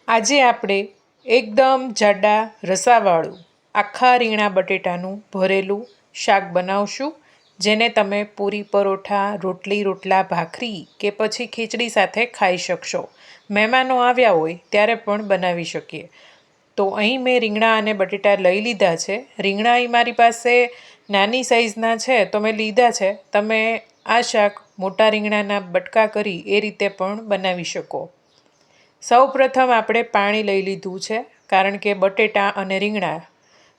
આજે આપણે એકદમ જાડા રસાવાળું આખા રીંગણા બટેટાનું ભરેલું શાક બનાવશું, જેને તમે પૂરી પરોઠા, રોટલા ભાખરી કે પછી ખીચડી સાથે ખાઈ શકશો. મહેમાનો આવ્યા હોય ત્યારે પણ બનાવી શકીએ. તો અહીં મેં રીંગણા અને બટેટા લઈ લીધા છે. રીંગણા અહીં મારી પાસે નાની સાઈઝના છે તો મેં લીધા છે. તમે આ શાક મોટા રીંગણાના બટકા કરી એ રીતે પણ બનાવી શકો. સૌ પ્રથમ આપણે પાણી લઈ લીધું છે, કારણ કે બટેટા અને રીંગણા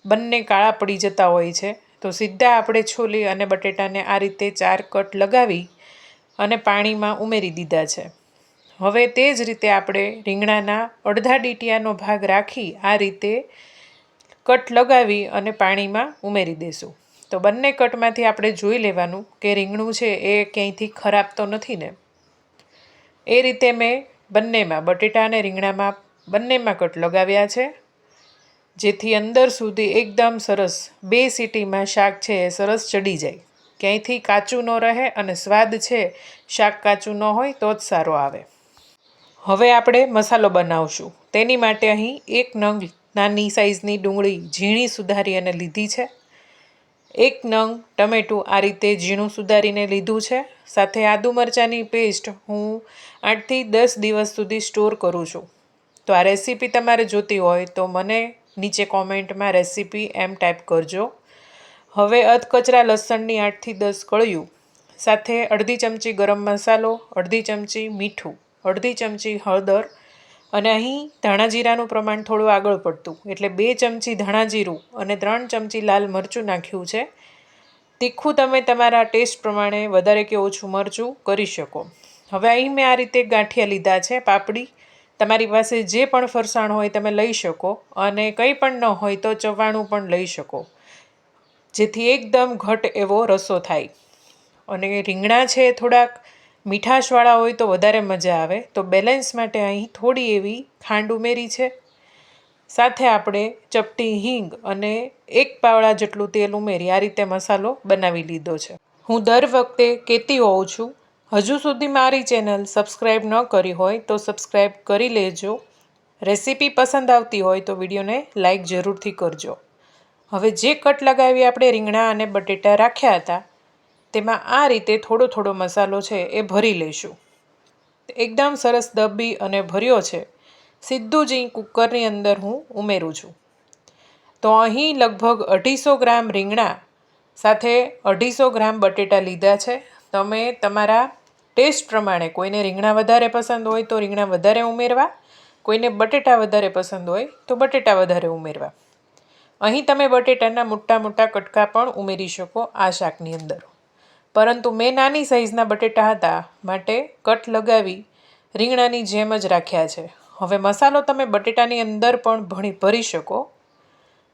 બંને કાળા પડી જતા હોય છે. તો સીધા આપણે છોલી અને બટેટાને આ રીતે 4 કટ લગાવી અને પાણીમાં ઉમેરી દીધા છે. હવે તે જ રીતે આપણે રીંગણાના અડધા ડીટીયાનો ભાગ રાખી આ રીતે કટ લગાવી અને પાણીમાં ઉમેરી દઈશું. તો બંને કટમાંથી આપણે જોઈ લેવાનું કે રીંગણું છે એ ક્યાંયથી ખરાબ તો નથી ને. એ રીતે મેં બંનેમાં, બટેટા અને રીંગણામાં બંનેમાં કટ લગાવ્યા છે, જેથી અંદર સુધી એકદમ સરસ 2 સીટીમાં શાક છે એ સરસ ચડી જાય, ક્યાંયથી કાચું ન રહે અને સ્વાદ છે શાક કાચું ન હોય તો જ સારો આવે. હવે આપણે મસાલો બનાવશું. તેની માટે અહીં 1 નંગ નાની સાઈઝની ડુંગળી ઝીણી સુધારી અને લીધી છે. 1 નંગ ટમેટું આ રીતે ઝીણું સુધારીને લીધું છે. સાથે આદુ મરચાંની પેસ્ટ હું 8 થી 10 દિવસ સુધી સ્ટોર કરું છું. તો આ રેસીપી તમારે જોતી હોય તો મને નીચે કોમેન્ટમાં રેસીપી એમ ટાઈપ કરજો. હવે અધકચરા લસણની 8 થી 10 કળિયું, સાથે અડધી ચમચી ગરમ મસાલો, અડધી ચમચી મીઠું, અડધી ચમચી હળદર, અને અહીં ધાણા જીરાનું પ્રમાણ થોડું આગળ પડતું એટલે 2 ચમચી ધાણા જીરું અને 3 ચમચી લાલ મરચું નાખ્યું છે. તીખું તમે તમારા ટેસ્ટ પ્રમાણે વધારે કે ઓછું મરચું કરી શકો. હવે અહીં મેં આ રીતે ગાંઠિયા લીધા છે, પાપડી. તમારી પાસે જે પણ ફરસાણ હોય તમે લઈ શકો, અને કંઈ પણ ન હોય તો ચવાણું પણ લઈ શકો, જેથી એકદમ ઘટ એવો રસો થાય. અને રીંગણા છે થોડાક મીઠાશવાળા હોય તો વધારે મજા આવે, તો બેલેન્સ માટે અહીં થોડી એવી ખાંડ ઉમેરી છે. સાથે આપણે ચપટી હિંગ અને 1 પાવડા જેટલું તેલ ઉમેરી આ રીતે મસાલો બનાવી લીધો છે. હું દર વખતે કહેતી હોઉં છું, હજુ સુધી મારી ચેનલ સબસ્ક્રાઈબ ન કરી હોય તો સબસ્ક્રાઈબ કરી લેજો. રેસીપી પસંદ આવતી હોય તો વિડીયોને લાઈક જરૂરથી કરજો. હવે જે કટ લગાવી આપણે રીંગણા અને બટેટા રાખ્યા હતા તેમાં આ રીતે થોડો થોડો મસાલો છે એ ભરી લઈશું. એકદમ સરસ દબી અને ભર્યો છે. સીધું જ અહીં કુકરની અંદર હું ઉમેરું છું. તો અહીં લગભગ 250 ગ્રામ રીંગણા સાથે 250 ગ્રામ બટેટા લીધા છે. તમે તમારા ટેસ્ટ પ્રમાણે, કોઈને રીંગણા વધારે પસંદ હોય તો રીંગણા વધારે ઉમેરવા, કોઈને બટેટા વધારે પસંદ હોય તો બટેટા વધારે ઉમેરવા. અહીં તમે બટેટાના મોટા મોટા કટકા પણ ઉમેરી શકો આ શાકની અંદર, પરંતુ મેં નાની સાઈઝના બટેટા હતા માટે કટ લગાવી રીંગણાની જેમ જ રાખ્યા છે. હવે મસાલો તમે બટેટાની અંદર પણ ભરી શકો,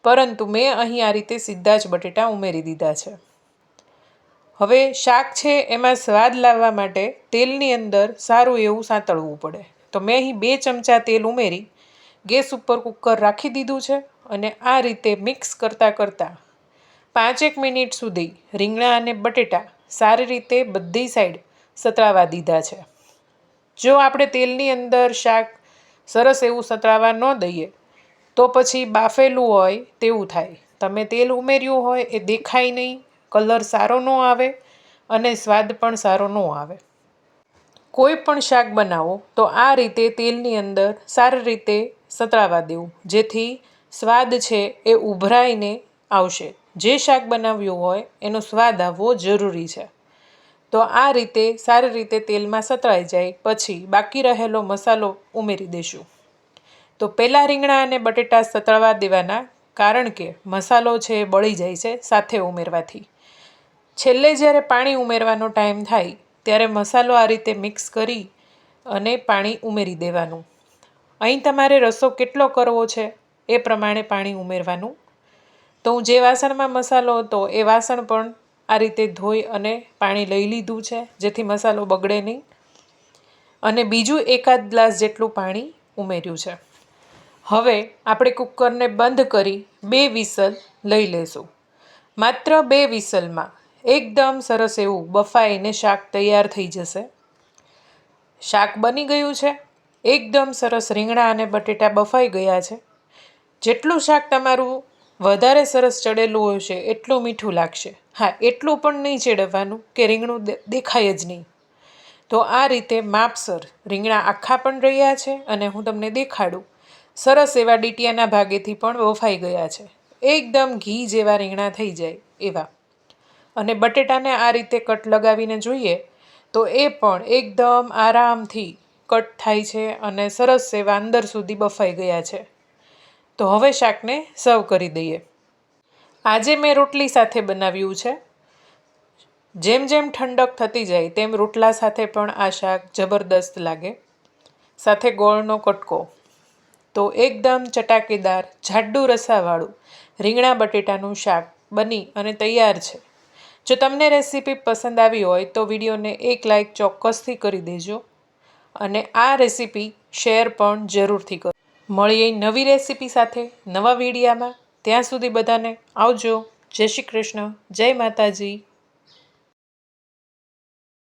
પરંતુ મેં અહીં આ રીતે સીધા જ બટેટા ઉમેરી દીધા છે. હવે શાક છે એમાં સ્વાદ લાવવા માટે તેલની અંદર સારું એવું સાંતળવું પડે. તો મેં અહીં 2 ચમચા તેલ ઉમેરી ગેસ ઉપર કુકર રાખી દીધું છે અને આ રીતે મિક્સ કરતાં કરતાં 5 મિનિટ સુધી રીંગણા અને બટેટા સારી રીતે બધી સાઈડ સતળાવા દીધા છે. જો આપણે તેલની અંદર શાક સરસ એવું સતળાવા ન દઈએ તો પછી બાફેલું હોય તેવું થાય. તમે તેલ ઉમેર્યું હોય એ દેખાય નહીં, કલર સારો ન આવે અને સ્વાદ પણ સારો ન આવે. કોઈ પણ શાક બનાવો તો આ રીતે તેલની અંદર સારી રીતે સતળાવા દેવું, જેથી સ્વાદ છે એ ઉભરાઈને આવશે. જે શાક બનાવ્યું હોય એનો સ્વાદ આવવો જરૂરી છે. તો આ રીતે સારી રીતે તેલમાં સતળાઈ જાય પછી બાકી રહેલો મસાલો ઉમેરી દઈશું. તો પહેલાં રીંગણા અને બટેટા સતળવા દેવાના, કારણ કે મસાલો છે એ બળી જાય છે સાથે ઉમેરવાથી. છેલ્લે જ્યારે પાણી ઉમેરવાનો ટાઈમ થાય ત્યારે મસાલો આ રીતે મિક્સ કરી અને પાણી ઉમેરી દેવાનું. અહીં તમારે રસો કેટલો કરવો છે એ પ્રમાણે પાણી ઉમેરવાનું. તો હું જે વાસણમાં મસાલો હતો એ વાસણ પણ આ રીતે ધોઈ અને પાણી લઈ લીધું છે, જેથી મસાલો બગડે નહીં. અને બીજું 1 ગ્લાસ જેટલું પાણી ઉમેર્યું છે. હવે આપણે કુકરને બંધ કરી 2 વિસલ લઈ લેશું. માત્ર 2 વિસલમાં એકદમ સરસ એવું બફાઈને શાક તૈયાર થઈ જશે. શાક બની ગયું છે. એકદમ સરસ રીંગણા અને બટેટા બફાઈ ગયા છે. જેટલું શાક તમારું વધારે સરસ ચડેલું હશે એટલું મીઠું લાગશે. હા, એટલું પણ નહીં ચેડવવાનું કે રીંગણું દેખાય જ નહીં. તો આ રીતે માપસર રીંગણા આખા પણ રહ્યા છે અને હું તમને દેખાડું સરસ એવા ડીટીયાના ભાગેથી પણ બફાઈ ગયા છે. એકદમ ઘી જેવા રીંગણા થઈ જાય એવા. અને બટેટાને આ રીતે કટ લગાવીને જોઈએ તો એ પણ એકદમ આરામથી કટ થાય છે અને સરસ એવા અંદર સુધી બફાઈ ગયા છે. તો હવે શાકને સર્વ કરી દઈએ. આજે મેં રોટલી સાથે બનાવ્યું છે. જેમ જેમ ઠંડક થતી જાય તેમ રોટલા સાથે પણ આ શાક જબરદસ્ત લાગે. સાથે ગોળનો કટકો. તો એકદમ ચટાકેદાર જાડું રસાવાળું રીંગણા બટેટાનું શાક બની અને તૈયાર છે. જો તમને રેસીપી પસંદ આવી હોય તો વિડીયોને એક લાઇક ચોક્કસથી કરી દેજો અને આ રેસીપી શેર પણ જરૂરથી કરો. મળીએ નવી રેસીપી સાથે નવા વિડીયામાં. ત્યાં સુધી બધાને આવજો. જય શ્રી કૃષ્ણ. જય માતાજી.